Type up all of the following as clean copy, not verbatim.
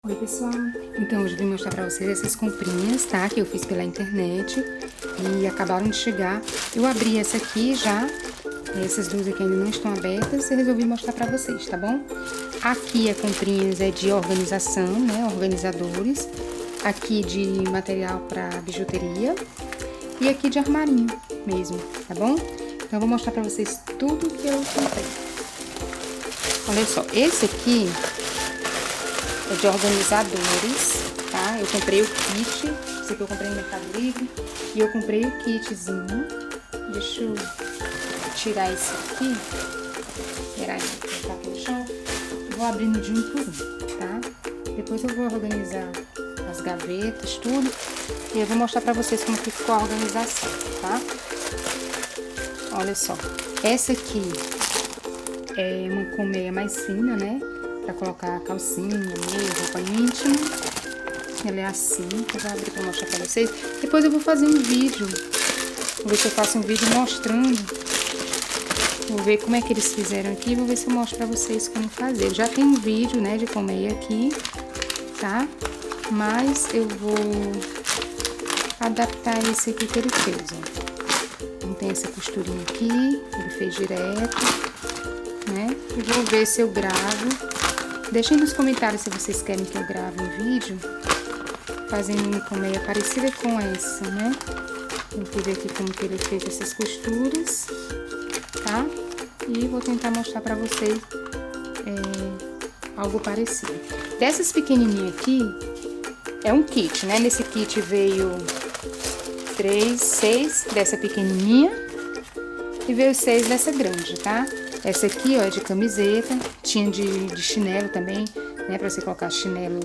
Oi pessoal, então hoje eu vim mostrar pra vocês essas comprinhas, tá? Que eu fiz pela internet e acabaram de chegar. Eu abri essa aqui já, essas duas aqui ainda não estão abertas e resolvi mostrar pra vocês, tá bom? Aqui a comprinhas é de organização, né? Organizadores. Aqui de material pra bijuteria e aqui de armarinho mesmo, tá bom? Então eu vou mostrar pra vocês tudo que eu comprei. Olha só, esse aqui é de organizadores, tá? Eu comprei o kit, esse aqui eu comprei no Mercado Livre. E eu comprei o kitzinho. Deixa eu tirar esse aqui. Peraí, vou colocar aqui no chão. Vou abrindo de um por um, tá? Depois eu vou organizar as gavetas, tudo. E eu vou mostrar pra vocês como que ficou a organização, tá? Olha só, essa aqui é uma colmeia mais fina, né? Pra colocar calcinha, meia, roupa íntima. Ela é assim, eu vou abrir pra mostrar pra vocês. Depois eu vou fazer um vídeo. Vou ver se eu faço um vídeo mostrando. Vou ver como é que eles fizeram aqui. Vou ver se eu mostro pra vocês como fazer. Eu já tenho um vídeo, né, de colmeia aqui, tá? Mas eu vou adaptar esse aqui que ele fez, ó. Então tem essa costurinha aqui, ele fez direto, né? E vou ver se eu gravo. Deixem nos comentários se vocês querem que eu grave um vídeo fazendo uma colmeia parecida com essa, né? Vou ver aqui como que ele fez essas costuras, tá? E vou tentar mostrar pra vocês algo parecido. Dessas pequenininhas aqui, é um kit, né? Nesse kit veio 6 dessa pequenininha e veio 6 dessa grande, tá? Essa aqui, ó, é de camiseta, tinha de chinelo também, né, pra você colocar chinelo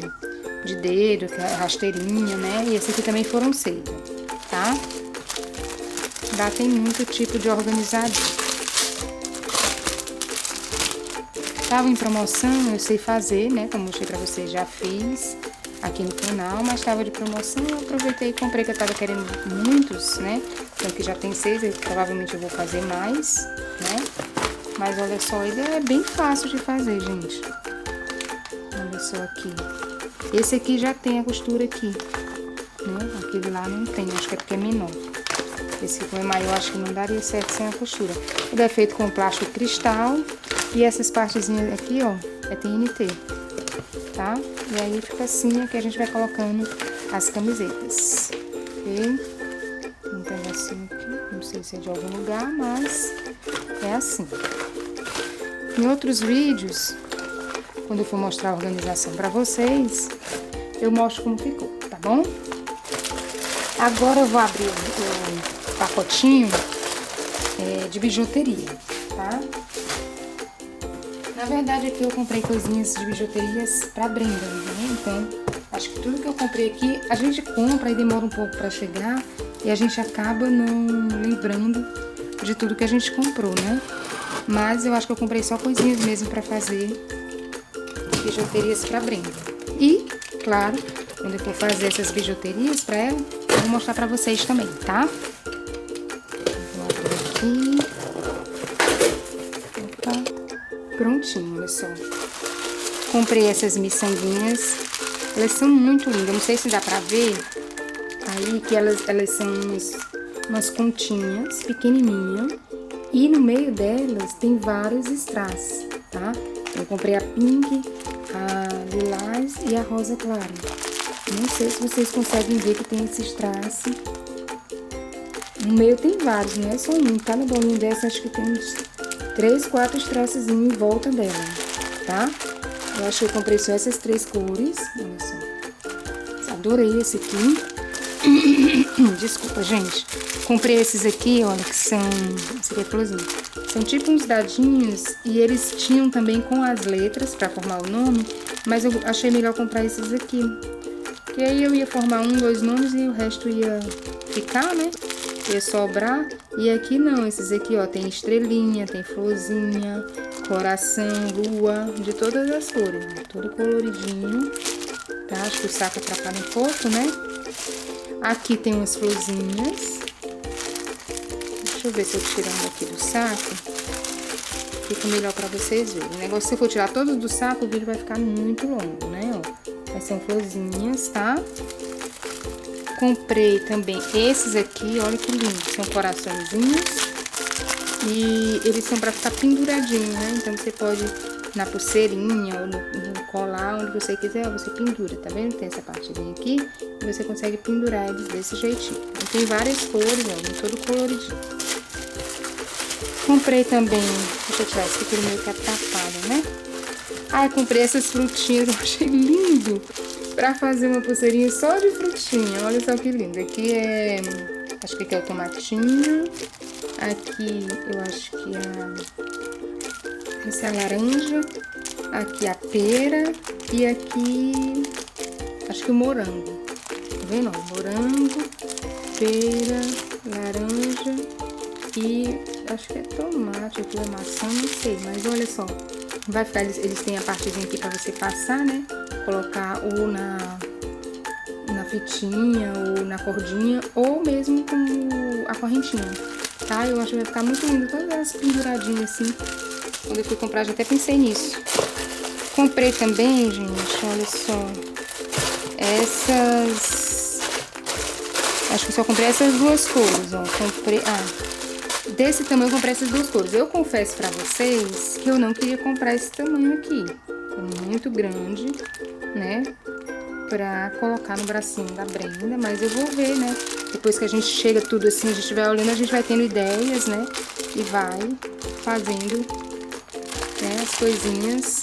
de dedo, rasteirinha, né, e esse aqui também foram 6, tá? Lá tem muito tipo de organizador. Tava em promoção, eu sei fazer, né, como eu mostrei pra vocês, já fiz aqui no canal, mas tava de promoção, eu aproveitei e comprei, que eu tava querendo muitos, né, então aqui já tem 6, provavelmente eu vou fazer mais, né. Mas olha só, ele é bem fácil de fazer, gente. Olha só aqui. Esse aqui já tem a costura aqui, né? Aquele lá não tem, acho que é porque é menor. Esse aqui é maior, acho que não daria certo sem a costura. Ele é feito com plástico cristal. E essas partezinhas aqui, ó, é TNT, tá? E aí fica assim, aqui a gente vai colocando as camisetas, ok? Um pedacinho aqui, não sei se é de algum lugar, mas é assim. Em outros vídeos, quando eu for mostrar a organização pra vocês, eu mostro como ficou, tá bom? Agora eu vou abrir o pacotinho de bijuteria, tá? Na verdade aqui eu comprei coisinhas de bijuterias pra Brenda, né? Então, acho que tudo que eu comprei aqui, a gente compra e demora um pouco pra chegar e a gente acaba não lembrando de tudo que a gente comprou, né? Mas eu acho que eu comprei só coisinhas mesmo pra fazer bijuterias pra Brenda. E, claro, quando eu for fazer essas bijuterias pra ela, eu vou mostrar pra vocês também, tá? Vou abrir aqui. Opa. Prontinho, olha só. Comprei essas miçanguinhas. Elas são muito lindas. Não sei se dá pra ver aí que elas são umas continhas pequenininhas. E no meio delas tem vários strass, tá? Eu comprei a pink, a lilás e a rosa clara. Não sei se vocês conseguem ver que tem esse strass. No meio tem vários, não é só um. Cada bolinha dessa acho que tem uns 3, 4 strasszinhos em volta dela, tá? Eu acho que eu comprei só essas 3 cores. Olha só. Adorei esse aqui. Desculpa, gente. Comprei esses aqui, olha, que são... Esse aqui é florzinho. São tipo uns dadinhos e eles tinham também com as letras pra formar o nome, mas eu achei melhor comprar esses aqui. Que aí eu ia formar 1, 2 nomes e o resto ia ficar, né? Ia sobrar. E aqui não, esses aqui, ó, tem estrelinha, tem florzinha, coração, lua, de todas as cores, todo coloridinho, tá? Acho que o saco atrapalha um pouco, né? Aqui tem umas florzinhas. Deixa eu ver se eu tirando aqui do saco, fica melhor pra vocês verem. O negócio, se eu for tirar todos do saco, o vídeo vai ficar muito longo, né? Ó, Aí são florzinhas, tá? Comprei também esses aqui, olha que lindo. São coraçõezinhos. E eles são pra ficar penduradinho, né? Então você pode na pulseirinha ou no colar, onde você quiser, você pendura, tá vendo? Tem essa partezinha aqui e você consegue pendurar eles desse jeitinho. E tem várias cores, ó, todo coloridinho. Comprei também, deixa eu tirar esse aqui meio que atrapalha, né? Ah, comprei essas frutinhas, eu achei lindo pra fazer uma pulseirinha só de frutinha. Olha só que lindo. Aqui é, acho que aqui é o tomatinho. Aqui eu acho que essa é a laranja. Aqui a pera. E aqui acho que o morango. Tá vendo? Morango, pera, laranja e acho que é tomate, aqui é maçã, não sei. Mas olha só, vai ficar, eles têm a partezinha aqui pra você passar, né? Colocar ou na fitinha ou na cordinha ou mesmo com a correntinha, tá? Eu acho que vai ficar muito lindo, todas elas penduradinhas assim. Quando eu fui comprar, já até pensei nisso. Comprei também, gente, olha só, essas, acho que só comprei essas duas cores, ó. Comprei, desse tamanho eu comprei essas duas cores. Eu confesso pra vocês que eu não queria comprar esse tamanho aqui, é muito grande, né? Pra colocar no bracinho da Brenda, mas eu vou ver, né? Depois que a gente chega tudo assim, a gente vai olhando, a gente vai tendo ideias, né? E vai fazendo, né, as coisinhas,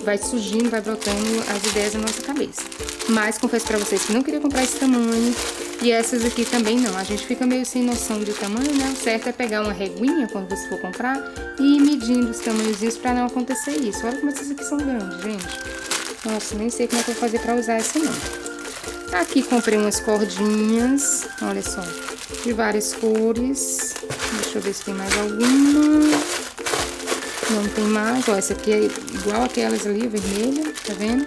vai surgindo, vai brotando as ideias na nossa cabeça. Mas confesso pra vocês que não queria comprar esse tamanho e essas aqui também não. A gente fica meio sem noção de tamanho, né? O certo é pegar uma reguinha quando você for comprar e ir medindo os tamanhozinhos pra não acontecer isso. Olha como essas aqui são grandes, gente. Nossa, nem sei como é que eu vou fazer pra usar essa não. Aqui comprei umas cordinhas, olha só, de várias cores. Deixa eu ver se tem mais alguma. Não tem mais, ó, essa aqui é igual aquelas ali, vermelha, tá vendo?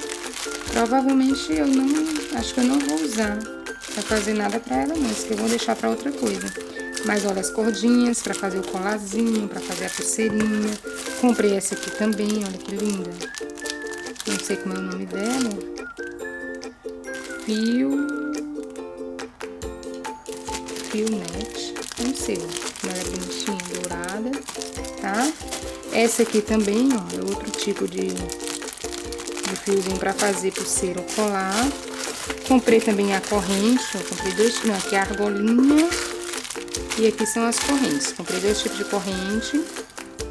Provavelmente eu não, acho que eu não vou usar pra fazer nada pra ela não, isso que eu vou deixar pra outra coisa. Mas olha as cordinhas pra fazer o colarzinho, pra fazer a pulseirinha. Comprei essa aqui também, olha que linda. Não sei como é o nome dela. Fionet. Não sei. Ela é bonitinha, dourada. Tá? Essa aqui também, ó. É outro tipo de fiozinho pra fazer pulseira ou colar. Comprei também a corrente. Ó, comprei dois. Não, aqui é a argolinha. E aqui são as correntes. Comprei dois tipos de corrente.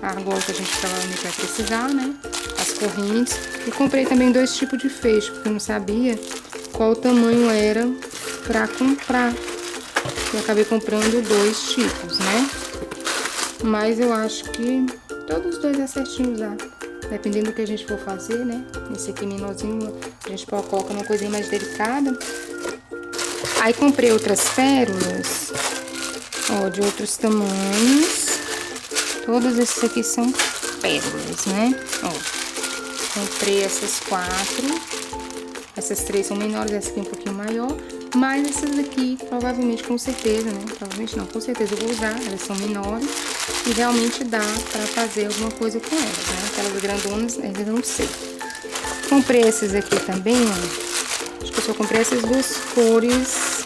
A argola que a gente provavelmente vai precisar, né? As correntes. E comprei também dois tipos de feixe, porque eu não sabia qual tamanho era pra comprar. Eu acabei comprando dois tipos, né? Mas eu acho que todos os dois é certinho usar. Dependendo do que a gente for fazer, né? Esse aqui menorzinho, a gente pode colocar uma coisinha mais delicada. Aí comprei outras pérolas, ó, de outros tamanhos. Todos esses aqui são pérolas, né? Ó, comprei essas 4. Essas 3 são menores, essa aqui é um pouquinho maior. Mas essas aqui, provavelmente, com certeza, né? Provavelmente não, com certeza eu vou usar. Elas são menores e realmente dá pra fazer alguma coisa com elas, né? Aquelas grandonas, ainda não sei. Comprei essas aqui também, ó. Acho que eu só comprei essas duas cores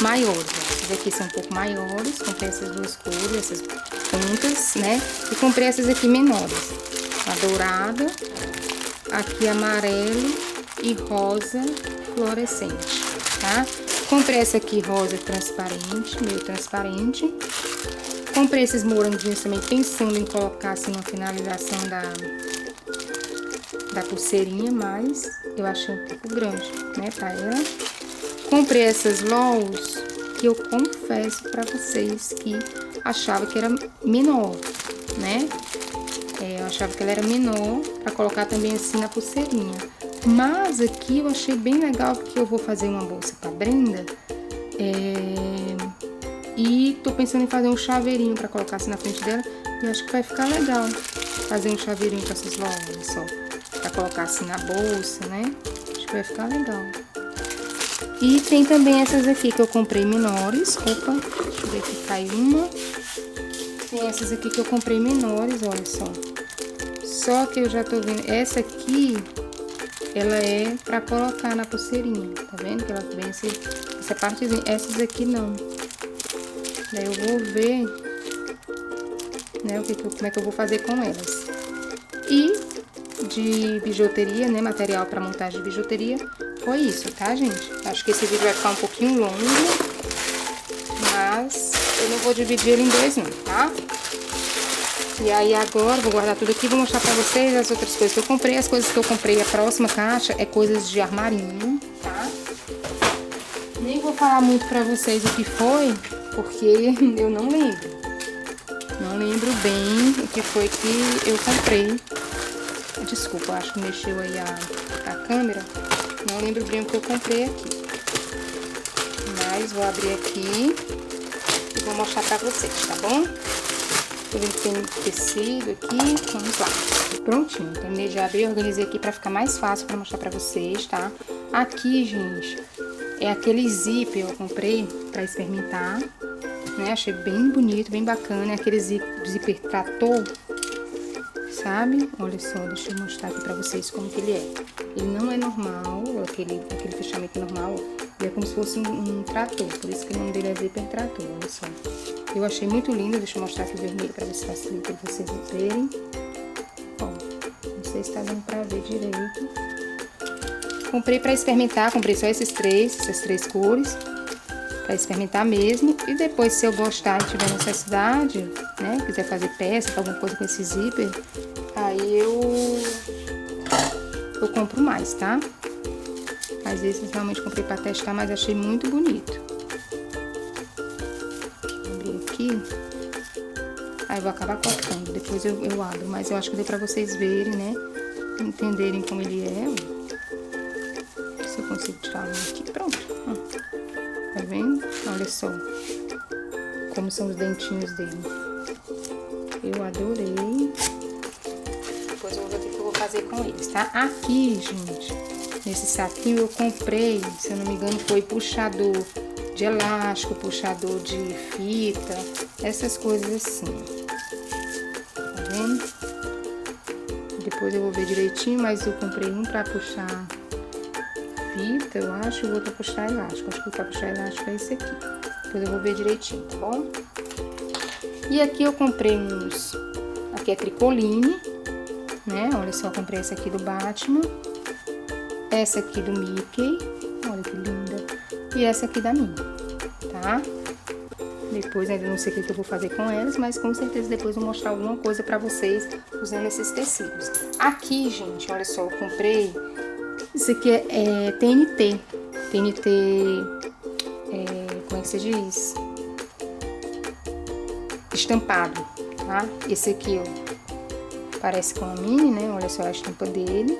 maiores, ó. Essas aqui são um pouco maiores. Comprei essas duas cores, essas pontas, né? E comprei essas aqui menores. A dourada, aqui amarelo e rosa fluorescente, tá? Comprei essa aqui rosa transparente, meio transparente. Comprei esses moranguinhos também, pensando em colocar assim uma finalização da pulseirinha, mas eu achei um pouco grande, né, pra ela. Comprei essas LOLs, que eu confesso pra vocês que achava que era menor, né? Eu achava que ela era menor pra colocar também assim na pulseirinha. Mas aqui eu achei bem legal, porque eu vou fazer uma bolsa pra Brenda. E tô pensando em fazer um chaveirinho pra colocar assim na frente dela. E acho que vai ficar legal fazer um chaveirinho com essas LOLs, só. Pra colocar assim na bolsa, né? Acho que vai ficar legal. E tem também essas aqui que eu comprei menores. Opa, deixa eu ver aqui, caiu uma. Tem essas aqui que eu comprei menores, olha só. Só que eu já tô vendo, essa aqui, ela é pra colocar na pulseirinha, tá vendo? Que ela vem essa partezinha. Essas aqui não. Daí eu vou ver, né, como é que eu vou fazer com elas. E de bijuteria, né, material para montagem de bijuteria, foi isso, tá, gente? Acho que esse vídeo vai ficar um pouquinho longo, mas eu não vou dividir ele em dois não, tá? E aí agora, vou guardar tudo aqui, vou mostrar pra vocês as outras coisas que eu comprei. As coisas que eu comprei, a próxima caixa é coisas de armarinho, tá? Nem vou falar muito pra vocês o que foi, porque eu não lembro. Não lembro bem o que foi que eu comprei. Desculpa, acho que mexeu aí a câmera. Não lembro bem o que eu comprei aqui. Mas vou abrir aqui e vou mostrar pra vocês, tá bom? Tô vendo que tem tecido aqui. Vamos lá. Prontinho, terminei de abrir, organizei aqui pra ficar mais fácil pra mostrar pra vocês, tá? Aqui, gente, é aquele zíper eu comprei pra experimentar, né? Achei bem bonito, bem bacana. É aquele zíper trator, sabe? Olha só, deixa eu mostrar aqui pra vocês como que ele é. Ele não é normal, aquele fechamento normal. Ele é como se fosse um trator, por isso que o nome dele é zíper trator, olha só. Eu achei muito lindo, deixa eu mostrar aqui o vermelho pra ver se facilita vocês verem. Ó, não sei se tá dando pra ver direito. Comprei pra experimentar, comprei só essas três cores, pra experimentar mesmo. E depois, se eu gostar e tiver necessidade, né, quiser fazer peça, alguma coisa com esse zíper, aí eu compro mais, tá? Mas esses realmente comprei pra testar, mas achei muito bonito. Aqui, aí eu vou acabar cortando, depois eu abro, mas eu acho que deu pra vocês verem, né, entenderem como ele é. Se eu consigo tirar um aqui, pronto, tá vendo? Olha só como são os dentinhos dele, eu adorei. Depois eu vou ver o que eu vou fazer com eles, tá? Aqui, gente, nesse saquinho eu comprei, se eu não me engano, foi puxador de elástico, puxador de fita, essas coisas assim, tá vendo? Depois eu vou ver direitinho, mas eu comprei um pra puxar fita, eu acho, e o outro pra puxar elástico. Acho que o pra puxar elástico é esse aqui. Depois eu vou ver direitinho, tá bom? E aqui eu comprei uns, aqui é tricoline, né? Olha só, eu comprei essa aqui do Batman, essa aqui do Mickey, olha que linda. E essa aqui da minha, tá? Depois ainda não sei o que eu vou fazer com elas, mas com certeza depois eu vou mostrar alguma coisa pra vocês usando esses tecidos. Aqui, gente, olha só, eu comprei, isso aqui é TNT, como é que se diz? Estampado, tá? Esse aqui, ó, parece com a mini, né? Olha só a estampa dele.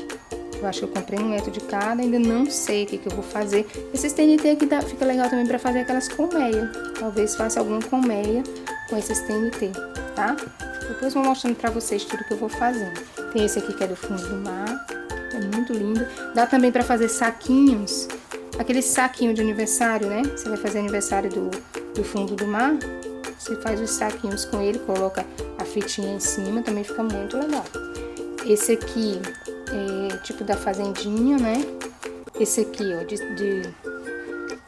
Eu acho que eu comprei 1 metro de cada, ainda não sei o que eu vou fazer. Esses TNT aqui fica legal também pra fazer aquelas colmeias. Talvez faça alguma colmeia com esses TNT, tá? Depois eu vou mostrando pra vocês tudo que eu vou fazendo. Tem esse aqui que é do fundo do mar, é muito lindo. Dá também pra fazer saquinhos, aquele saquinho de aniversário, né? Você vai fazer aniversário do fundo do mar, você faz os saquinhos com ele, coloca a fitinha em cima, também fica muito legal. Esse aqui é tipo da fazendinha, né? Esse aqui, ó,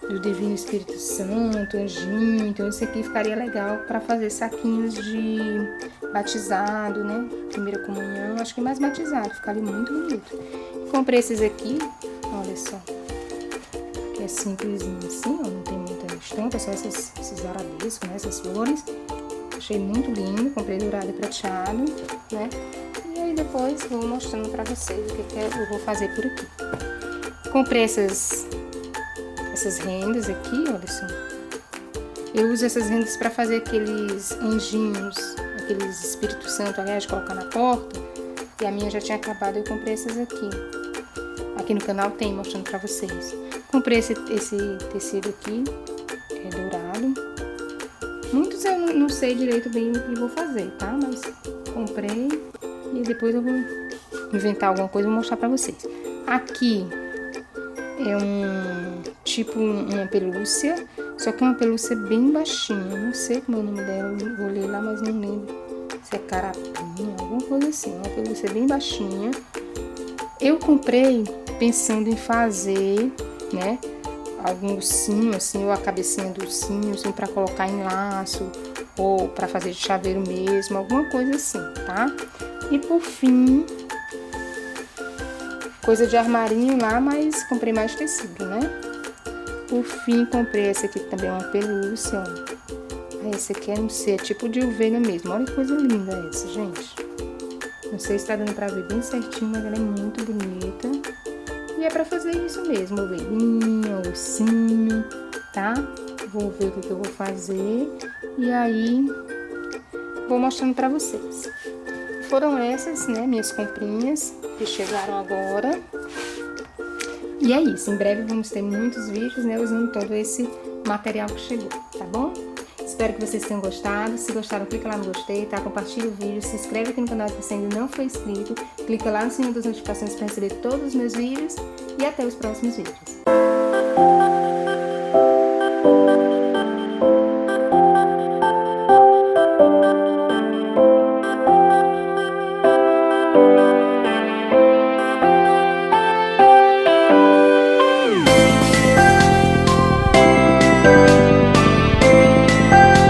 do Divino Espírito Santo, anjinho. Então esse aqui ficaria legal para fazer saquinhos de batizado, né? Primeira comunhão, acho que mais batizado, ficaria muito bonito. Comprei esses aqui, olha só, que é simplesinho assim, ó, não tem muita estampa, só esses arabescos, né? Essas flores. Achei muito lindo, comprei dourado e prateado, né? E aí depois vou mostrando pra vocês o que eu vou fazer por aqui. Comprei essas rendas aqui, olha só. Eu uso essas rendas pra fazer aqueles anjinhos, aqueles Espírito Santo, aliás, de colocar na porta. E a minha já tinha acabado, eu comprei essas aqui. Aqui no canal tem, mostrando pra vocês. Comprei esse tecido aqui, que é dourado. Muitos eu não sei direito bem o que vou fazer, tá? Mas comprei e depois eu vou inventar alguma coisa e vou mostrar pra vocês. Aqui é uma pelúcia, só que é uma pelúcia bem baixinha. Não sei como é o nome dela, eu vou ler lá, mas não lembro se é carapinha, alguma coisa assim. Uma pelúcia bem baixinha. Eu comprei pensando em fazer, né, algum ursinho, assim, ou a cabecinha do ursinho, assim, pra colocar em laço, ou pra fazer de chaveiro mesmo, alguma coisa assim, tá? E por fim, coisa de armarinho lá, mas comprei mais tecido, né? Por fim, comprei essa aqui também, uma pelúcia, ó. Esse aqui é, não sei, é tipo de ovelha mesmo. Olha que coisa linda essa, gente. Não sei se tá dando pra ver bem certinho, mas ela é muito bonita. E é pra fazer isso mesmo, ovelhinha, ursinho, tá? Vou ver o que eu vou fazer. E aí, vou mostrando pra vocês. Foram essas, né, minhas comprinhas que chegaram agora. E é isso, em breve vamos ter muitos vídeos, né, usando todo esse material que chegou, tá bom? Espero que vocês tenham gostado. Se gostaram, clica lá no gostei, tá? Compartilha o vídeo, se inscreve aqui no canal se você ainda não for inscrito. Clica lá no sininho das notificações para receber todos os meus vídeos. E até os próximos vídeos.